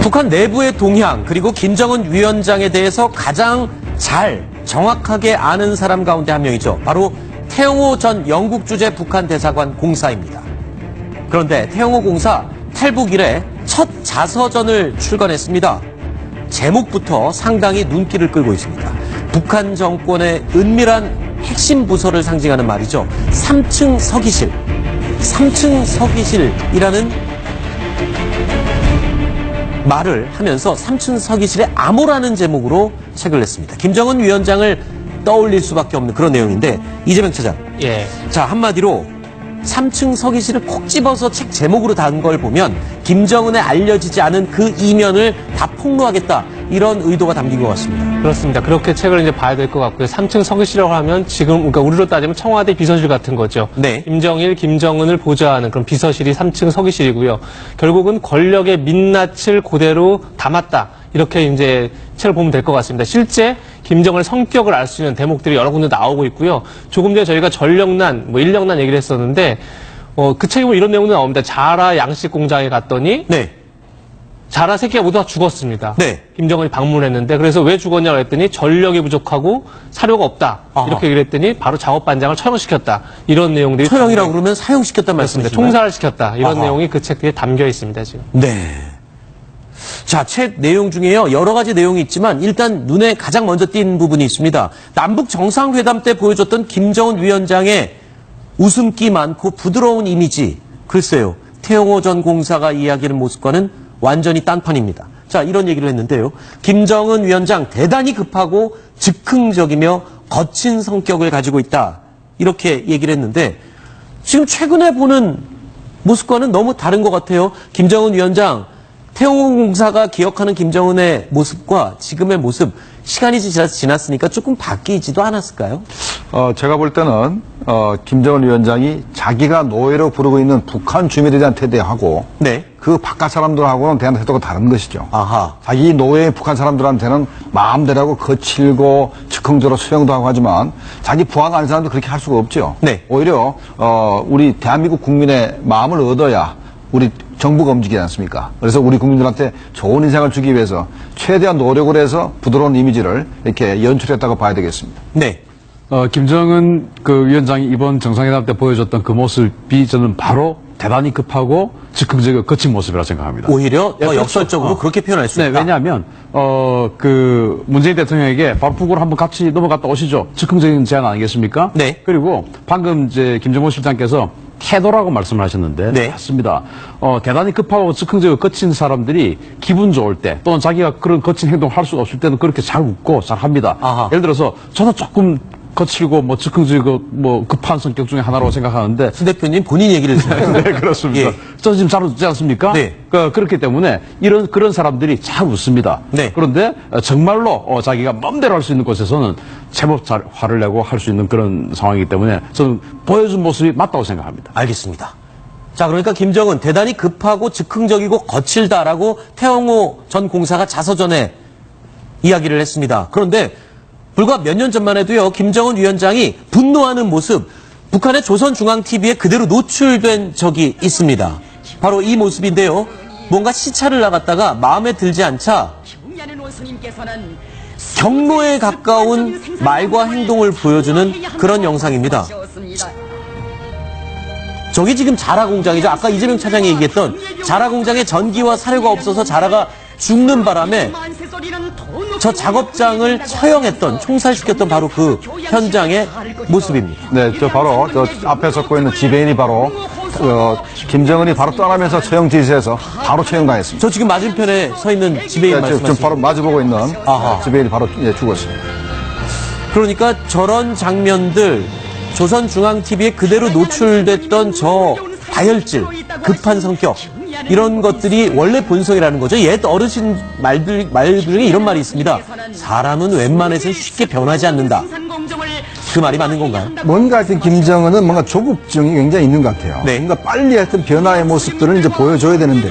북한 내부의 동향 그리고 김정은 위원장에 대해서 가장 정확하게 아는 사람 가운데 한 명이죠. 바로 태영호 전 영국 주재 북한 대사관 공사입니다. 그런데 태영호 공사 탈북 이래 첫 자서전을 출간했습니다. 제목부터 상당히 눈길을 끌고 있습니다. 북한 정권의 은밀한 핵심 부서를 상징하는 말이죠. 3층 서기실. 3층 서기실이라는 말을 하면서 3층 서기실의 암호라는 제목으로 책을 냈습니다. 김정은 위원장을 떠올릴 수밖에 없는 그런 내용인데 이재명 차장. 예. 자, 한마디로 3층 서기실을 콕 집어서 책 제목으로 단 걸 보면 김정은에 알려지지 않은 그 이면을 다 폭로하겠다. 이런 의도가 담긴 것 같습니다. 그렇습니다. 그렇게 책을 이제 봐야 될 것 같고요. 3층 서기실이라고 하면 지금, 그러니까 우리로 따지면 청와대 비서실 같은 거죠. 네. 김정일, 김정은을 보좌하는 그런 비서실이 3층 서기실이고요. 결국은 권력의 민낯을 그대로 담았다. 이렇게 이제 책을 보면 될 것 같습니다. 실제 김정은의 성격을 알 수 있는 대목들이 여러 군데 나오고 있고요. 조금 전에 저희가 전력난, 인력난 얘기를 했었는데, 그 책에 보면 이런 내용도 나옵니다. 자라 양식 공장에 갔더니, 네. 자라 새끼가 모두 다 죽었습니다. 네. 김정은이 방문했는데 그래서 왜 죽었냐고 했더니 전력이 부족하고 사료가 없다. 아하. 이렇게 얘기를 했더니 바로 작업반장을 처형시켰다. 이런 내용들이 처형이라고 그러면 사형시켰단 말씀입니다. 말씀이신가요? 총살을 시켰다. 이런 아하. 내용이 그 책 뒤에 담겨 있습니다. 지금. 네. 자, 책 내용 중에요. 여러 가지 내용이 있지만 일단 눈에 가장 먼저 띈 부분이 있습니다. 남북 정상회담 때 보여줬던 김정은 위원장의 웃음기 많고 부드러운 이미지. 글쎄요. 태영호 전 공사가 이야기하는 모습과는 완전히 딴판입니다. 자, 이런 얘기를 했는데요. 김정은 위원장 대단히 급하고 즉흥적이며 거친 성격을 가지고 있다. 이렇게 얘기를 했는데 지금 최근에 보는 모습과는 너무 다른 것 같아요. 김정은 위원장, 태영호 공사가 기억하는 김정은의 모습과 지금의 모습, 시간이 지났으니까 조금 바뀌지도 않았을까요? 제가 볼 때는 김정은 위원장이 자기가 노예로 부르고 있는 북한 주민들에 대한 태도하고 네. 그 바깥 사람들하고는 대한 태도가 다른 것이죠. 아하. 자기 노예 북한 사람들한테는 마음대로 하고 거칠고 즉흥적으로 수용도 하고 하지만 자기 부하가 아닌 사람도 그렇게 할 수가 없죠. 네. 오히려 우리 대한민국 국민의 마음을 얻어야 우리 정부가 움직이지 않습니까? 그래서 우리 국민들한테 좋은 인상을 주기 위해서 최대한 노력을 해서 부드러운 이미지를 이렇게 연출했다고 봐야 되겠습니다. 네. 김정은 그 위원장이 이번 정상회담 때 보여줬던 그 모습이 저는 바로 대단히 급하고 즉흥적이고 거친 모습이라 생각합니다. 오히려 더 그렇죠. 역설적으로 그렇게 표현할 수 네, 있다. 왜냐하면 그 문재인 대통령에게 바로 북으로 한번 같이 넘어갔다 오시죠. 즉흥적인 제안 아니겠습니까? 네. 그리고 방금 이제 김정은 실장께서 태도라고 말씀을 하셨는데 네. 맞습니다. 대단히 급하고 즉흥적이고 거친 사람들이 기분 좋을 때 또는 자기가 그런 거친 행동을 할 수가 없을 때는 그렇게 잘 웃고 잘 합니다. 아하. 예를 들어서 저는 조금 거칠고 즉흥적이고 급한 성격 중에 하나라고 생각하는데 수 대표님 본인 얘기를 해주세요. 네, 그렇습니다. 예. 저 지금 잘 웃지 않습니까? 네. 그렇기 때문에 그런 사람들이 잘 웃습니다. 네. 그런데 정말로 자기가 맘대로 할 수 있는 곳에서는 제법 잘 화를 내고 할 수 있는 그런 상황이기 때문에 저는 보여준 모습이 맞다고 생각합니다. 알겠습니다. 자, 그러니까 김정은 대단히 급하고 즉흥적이고 거칠다라고 태영호 전 공사가 자서전에 이야기를 했습니다. 그런데 불과 몇 년 전만 해도요, 김정은 위원장이 분노하는 모습, 북한의 조선중앙TV에 그대로 노출된 적이 있습니다. 바로 이 모습인데요. 뭔가 시차를 나갔다가 마음에 들지 않자 경로에 가까운 말과 행동을 보여주는 그런 영상입니다. 저게 지금 자라 공장이죠. 아까 이재명 차장이 얘기했던 자라 공장에 전기와 사료가 없어서 자라가 죽는 바람에 저 작업장을 처형했던, 총살시켰던 바로 그 현장의 모습입니다. 네, 바로 저 앞에 섰고 있는 지배인이 바로 김정은이 바로 떠나면서 처형 지시해서 바로 처형당했습니다. 저 지금 맞은편에 서 있는 지배인 네, 말씀하시죠? 지금 바로 마주보고 있는 아하. 지배인이 바로 죽었습니다. 그러니까 저런 장면들 조선중앙TV에 그대로 노출됐던 저 다혈질, 급한 성격 이런 것들이 원래 본성이라는 거죠. 옛 어르신 말들 중에 이런 말이 있습니다. 사람은 웬만해서는 쉽게 변하지 않는다. 그 말이 맞는 건가요? 뭔가 하여튼 김정은은 뭔가 조급증이 굉장히 있는 것 같아요. 네. 그러니까 빨리 하여튼 변화의 모습들을 이제 보여줘야 되는데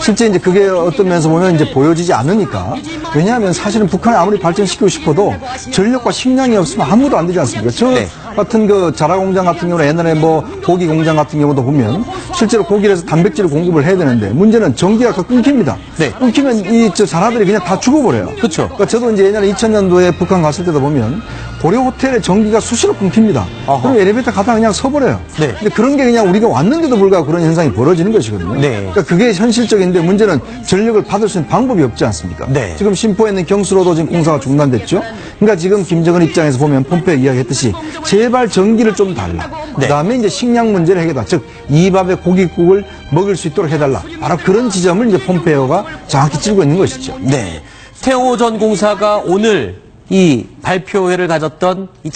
실제 이제 그게 어떤 면에서 보면 이제 보여지지 않으니까 왜냐하면 사실은 북한이 아무리 발전시키고 싶어도 전력과 식량이 없으면 아무도 안 되지 않습니까? 저 네. 같은 그 자라 공장 같은 경우는 옛날에 뭐 고기 공장 같은 경우도 보면 실제로 고기를 해서 단백질을 공급을 해야 되는데 문제는 전기가 끊깁니다. 네. 끊기면 이 자라들이 그냥 다 죽어버려요. 그렇죠. 그러니까 저도 이제 옛날에 2000년도에 북한 갔을 때도 보면 고려 호텔의 전기가 수시로 끊깁니다. 아하. 그럼 엘리베이터 가다가 그냥 서버려요. 네. 근데 그런 게 그냥 우리가 왔는데도 불구하고 그런 현상이 벌어지는 것이거든요. 네. 그러니까 그게 현실적인데 문제는 전력을 받을 수 있는 방법이 없지 않습니까? 네. 지금 심포에 있는 경수로도 지금 공사가 중단됐죠. 그러니까 지금 김정은 입장에서 보면 폼페이오 이야기했듯이 제발 전기를 좀 달라. 네. 그다음에 이제 식량 문제를 해결다. 즉 이 밥에 고깃국을 먹을 수 있도록 해달라. 바로 그런 지점을 이제 폼페이오가 정확히 찌르고 있는 것이죠. 네. 태호 전 공사가 오늘 이 발표회를 가졌던 이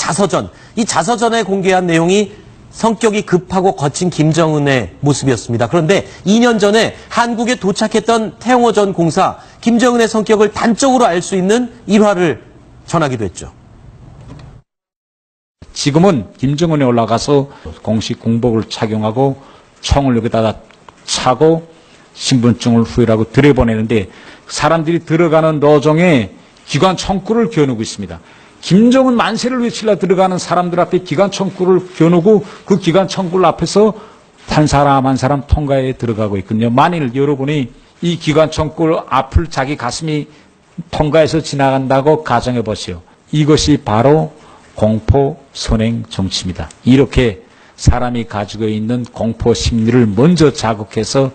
자서전에 공개한 내용이 성격이 급하고 거친 김정은의 모습이었습니다. 그런데 2년 전에 한국에 도착했던 태호 전 공사, 김정은의 성격을 단적으로 알 수 있는 일화를 전하기도 했죠. 지금은 김정은이 올라가서 공식 군복을 착용하고 총을 여기다가 차고 신분증을 후일하고 들여보내는데 사람들이 들어가는 노정에 기관 총구를 겨누고 있습니다. 김정은 만세를 외치려 들어가는 사람들 앞에 기관 총구를 겨누고 그 기관 총구 앞에서 한 사람 한 사람 통과에 들어가고 있거든요. 만일 여러분이 이 기관 총구 앞을 자기 가슴이 통과해서 지나간다고 가정해 보세요. 이것이 바로 공포 선행 정치입니다. 이렇게 사람이 가지고 있는 공포 심리를 먼저 자극해서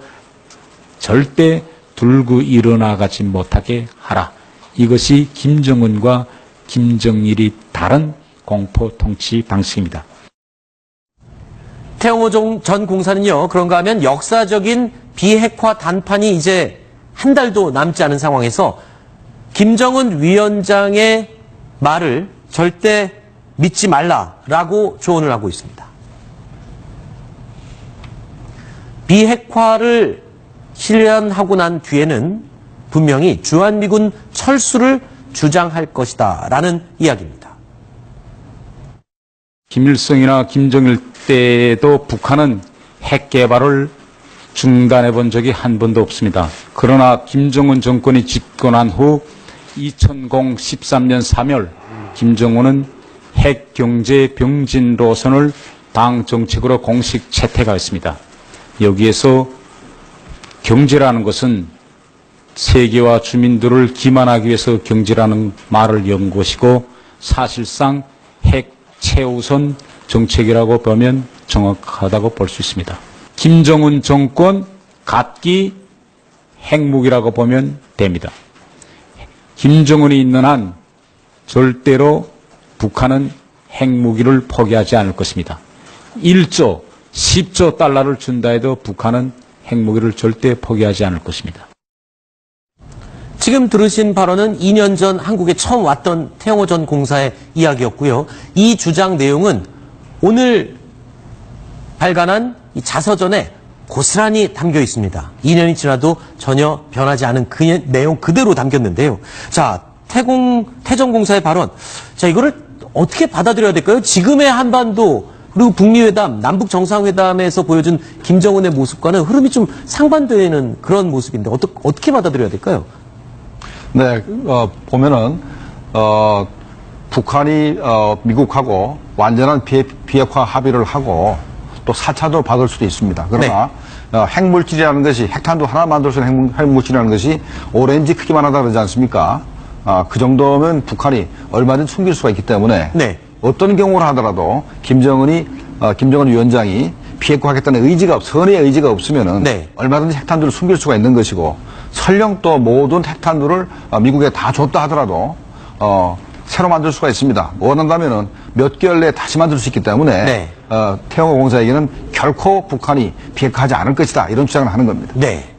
절대 들고 일어나가지 못하게 하라. 이것이 김정은과 김정일이 다른 공포 통치 방식입니다. 태호 전 공사는요, 그런가 하면 역사적인 비핵화 단판이 이제 한 달도 남지 않은 상황에서 김정은 위원장의 말을 절대 믿지 말라라고 조언을 하고 있습니다. 비핵화를 실현하고 난 뒤에는 분명히 주한미군 철수를 주장할 것이다 라는 이야기입니다. 김일성이나 김정일 때에도 북한은 핵 개발을 중단해 본 적이 한 번도 없습니다. 그러나 김정은 정권이 집권한 후 2013년 3월 김정은은 핵 경제 병진 노선을 당 정책으로 공식 채택하였습니다. 여기에서 경제라는 것은 세계와 주민들을 기만하기 위해서 경제라는 말을 연 것이고 사실상 핵 최우선 정책이라고 보면 정확하다고 볼 수 있습니다. 김정은 정권 갖기 핵무기라고 보면 됩니다. 김정은이 있는 한 절대로 북한은 핵무기를 포기하지 않을 것입니다. 1조, 10조 달러를 준다 해도 북한은 핵무기를 절대 포기하지 않을 것입니다. 지금 들으신 발언은 2년 전 한국에 처음 왔던 태호 전 공사의 이야기였고요. 이 주장 내용은 오늘 발간한 이 자서전에 고스란히 담겨 있습니다. 2년이 지나도 전혀 변하지 않은 그 내용 그대로 담겼는데요. 자, 태전 공사의 발언. 자, 이거를 어떻게 받아들여야 될까요? 지금의 한반도 그리고 북미회담, 남북 정상회담에서 보여준 김정은의 모습과는 흐름이 좀 상반되는 그런 모습인데 어떻게 받아들여야 될까요? 네, 보면은, 북한이, 미국하고 완전한 비핵화 합의를 하고 또 4차도 받을 수도 있습니다. 그러나, 핵물질이라는 것이, 핵탄두 하나 만들 수 있는 핵물질이라는 것이 오렌지 크기만 하다 그러지 않습니까? 그 정도면 북한이 얼마든지 숨길 수가 있기 때문에 네. 어떤 경우를 하더라도 김정은 위원장이 비핵화하겠다는 선의 의지가 없으면은 네. 얼마든지 핵탄두를 숨길 수가 있는 것이고 설령 또 모든 핵탄두를 미국에 다 줬다 하더라도 새로 만들 수가 있습니다. 원한다면은 몇 개월 내에 다시 만들 수 있기 때문에 네. 태영호 공사에게는 결코 북한이 비핵화하지 않을 것이다 이런 주장을 하는 겁니다. 네.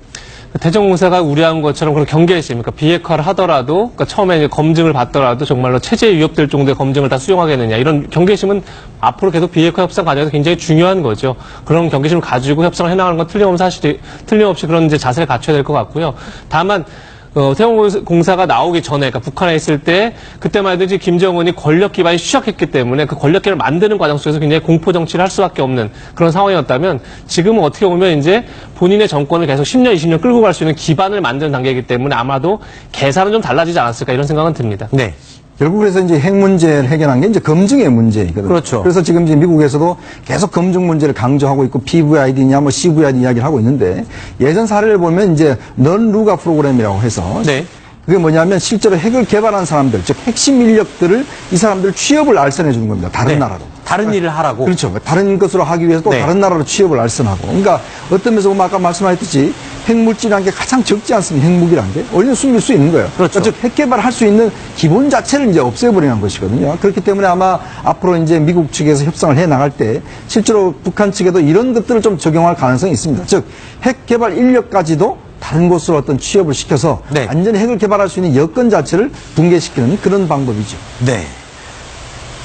태전 공사가 우려한 것처럼 그런 경계심입니까? 비핵화를 하더라도, 그러니까 처음에 이제 검증을 받더라도 정말로 체제에 위협될 정도의 검증을 다 수용하겠느냐. 이런 경계심은 앞으로 계속 비핵화 협상 과정에서 굉장히 중요한 거죠. 그런 경계심을 가지고 협상을 해나가는 건 틀림없이 그런 이제 자세를 갖춰야 될 것 같고요. 다만, 태원 공사가 나오기 전에, 그러니까 북한에 있을 때, 그때만 해도 이제 김정은이 권력 기반이 취약했기 때문에 그 권력 기반을 만드는 과정 속에서 굉장히 공포 정치를 할 수밖에 없는 그런 상황이었다면, 지금은 어떻게 보면 이제 본인의 정권을 계속 10년, 20년 끌고 갈 수 있는 기반을 만드는 단계이기 때문에 아마도 계산은 좀 달라지지 않았을까 이런 생각은 듭니다. 네. 결국 그래서 이제 핵 문제를 해결한 게 이제 검증의 문제이거든요. 그렇죠. 그래서 지금 이제 미국에서도 계속 검증 문제를 강조하고 있고 PVID냐 뭐 CVID 이야기를 하고 있는데 예전 사례를 보면 이제 넌 루가 프로그램이라고 해서 네. 그게 뭐냐면 실제로 핵을 개발한 사람들, 즉 핵심 인력들을 이 사람들 취업을 알선해 주는 겁니다. 다른 네. 나라로. 다른 일을 하라고. 그렇죠. 다른 것으로 하기 위해서 또 네. 다른 나라로 취업을 알선하고. 그러니까 어떤 면에서 보면 아까 말씀하셨듯이 핵물질이라는 게 가장 적지 않습니까? 핵무기라는 게. 얼른 숨길 수 있는 거예요. 그렇죠. 즉 핵 개발을 할 수 있는 기본 자체를 이제 없애버리는 것이거든요. 그렇기 때문에 아마 앞으로 이제 미국 측에서 협상을 해 나갈 때 실제로 북한 측에도 이런 것들을 좀 적용할 가능성이 있습니다. 즉 핵 개발 인력까지도 다른 곳으로 어떤 취업을 시켜서 네. 완전히 핵을 개발할 수 있는 여건 자체를 붕괴시키는 그런 방법이죠. 네.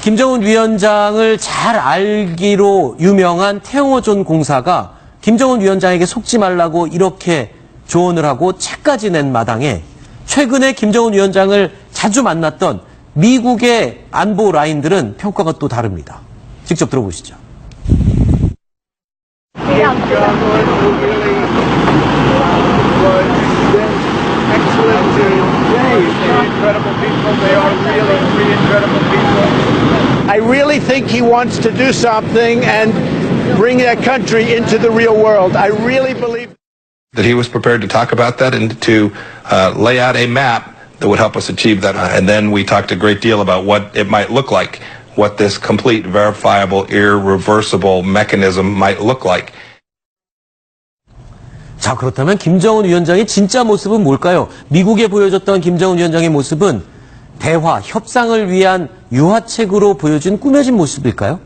김정은 위원장을 잘 알기로 유명한 태영호 공사가 김정은 위원장에게 속지 말라고 이렇게 조언을 하고 책까지 낸 마당에 최근에 김정은 위원장을 자주 만났던 미국의 안보 라인들은 평가가 또 다릅니다. 직접 들어보시죠. Incredible people. They are really three incredible people. I really think he wants to do something and bring that country into the real world. I really believe that he was prepared to talk about that and to lay out a map that would help us achieve that. And then we talked a great deal about what it might look like, what this complete, verifiable, irreversible mechanism might look like. 자, 그렇다면 김정은 위원장의 진짜 모습은 뭘까요? 미국에 보여줬던 김정은 위원장의 모습은 대화, 협상을 위한 유화책으로 보여준 꾸며진 모습일까요?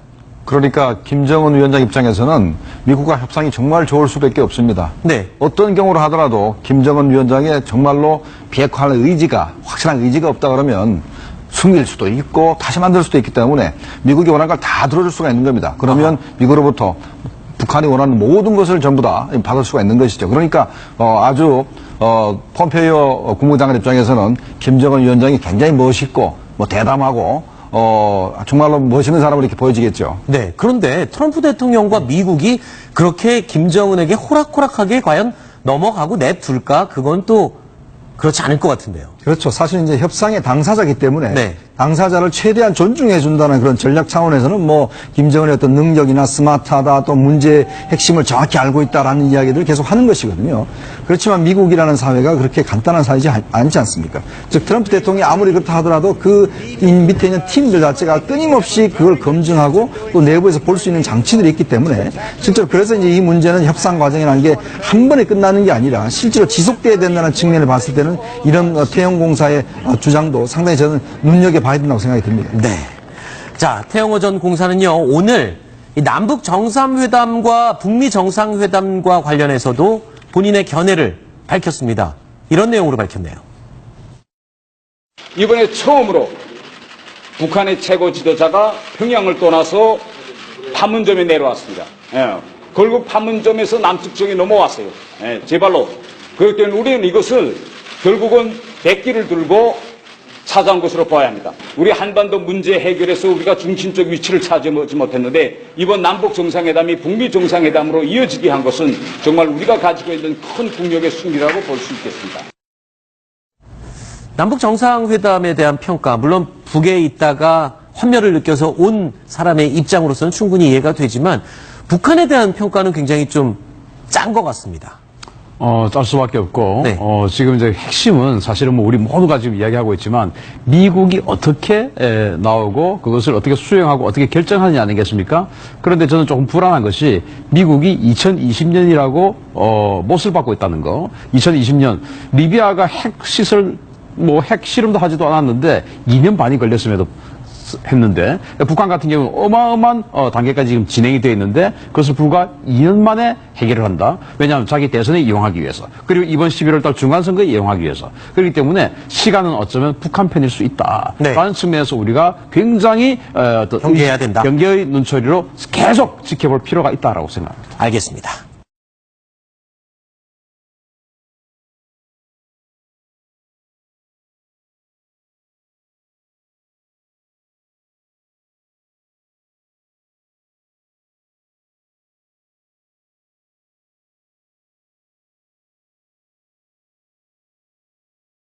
그러니까 김정은 위원장 입장에서는 미국과 협상이 정말 좋을 수밖에 없습니다. 네. 어떤 경우로 하더라도 김정은 위원장의 정말로 비핵화할 의지가, 확실한 의지가 없다 그러면 숨길 수도 있고 다시 만들 수도 있기 때문에 미국이 원하는 걸 다 들어줄 수가 있는 겁니다. 그러면 미국으로부터 북한이 원하는 모든 것을 전부 다 받을 수가 있는 것이죠. 그러니까 아주 폼페이오 국무장관 입장에서는 김정은 위원장이 굉장히 멋있고 뭐 대담하고 정말로 멋있는 사람으로 이렇게 보여지겠죠. 네. 그런데 트럼프 대통령과 미국이 그렇게 김정은에게 호락호락하게 과연 넘어가고 냅둘까? 그건 또 그렇지 않을 것 같은데요. 그렇죠. 사실 이제 협상의 당사자이기 때문에 네. 당사자를 최대한 존중해 준다는 그런 전략 차원에서는 뭐 김정은의 어떤 능력이나 스마트하다 또 문제의 핵심을 정확히 알고 있다라는 이야기들을 계속 하는 것이거든요. 그렇지만 미국이라는 사회가 그렇게 간단한 사회지 않지 않습니까? 즉 트럼프 대통령이 아무리 그렇다 하더라도 그 밑에 있는 팀들 자체가 끊임없이 그걸 검증하고 또 내부에서 볼 수 있는 장치들이 있기 때문에 실제로 그래서 이제 이 문제는 협상 과정이라는 게 한 번에 끝나는 게 아니라 실제로 지속돼야 된다는 측면을 봤을 때는 이런 태영공사의 주장도 상당히 저는 눈여겨봐야 된다고 생각이 듭니다. 네. 자, 태영호 전 공사는요, 오늘 이 남북 정상회담과 북미 정상회담과 관련해서도 본인의 견해를 밝혔습니다. 이런 내용으로 밝혔네요. 이번에 처음으로 북한의 최고 지도자가 평양을 떠나서 판문점에 내려왔습니다. 예. 결국 판문점에서 남측 쪽에 넘어왔어요. 예, 제 발로. 그렇기 때문에 우리는 이것을 결국은 백기를 들고 찾아온 것으로 봐야 합니다. 우리 한반도 문제 해결에서 우리가 중심적 위치를 차지하지 못했는데 이번 남북 정상회담이 북미 정상회담으로 이어지게 한 것은 정말 우리가 가지고 있는 큰 국력의 승리라고 볼 수 있겠습니다. 남북 정상회담에 대한 평가, 물론 북에 있다가 환멸을 느껴서 온 사람의 입장으로서는 충분히 이해가 되지만 북한에 대한 평가는 굉장히 좀 짠 것 같습니다. 짤 수밖에 없고, 네. 지금 이제 핵심은 사실은 뭐 우리 모두가 지금 이야기하고 있지만, 미국이 어떻게 나오고, 그것을 어떻게 수용하고, 어떻게 결정하느냐 아니겠습니까? 그런데 저는 조금 불안한 것이, 미국이 2020년이라고, 못을 받고 있다는 거. 2020년, 리비아가 핵시설, 핵 실험도 하지도 않았는데, 2년 반이 걸렸음에도 했는데 북한 같은 경우는 어마어마한 단계까지 지금 진행이 되어 있는데 그것을 불과 2년 만에 해결을 한다. 왜냐하면 자기 대선에 이용하기 위해서. 그리고 이번 11월 달 중간선거에 이용하기 위해서. 그렇기 때문에 시간은 어쩌면 북한 편일 수 있다. 네. 라는 측면에서 우리가 굉장히 경계해야 된다. 경계의 눈초리로 계속 지켜볼 필요가 있다라고 생각합니다. 알겠습니다.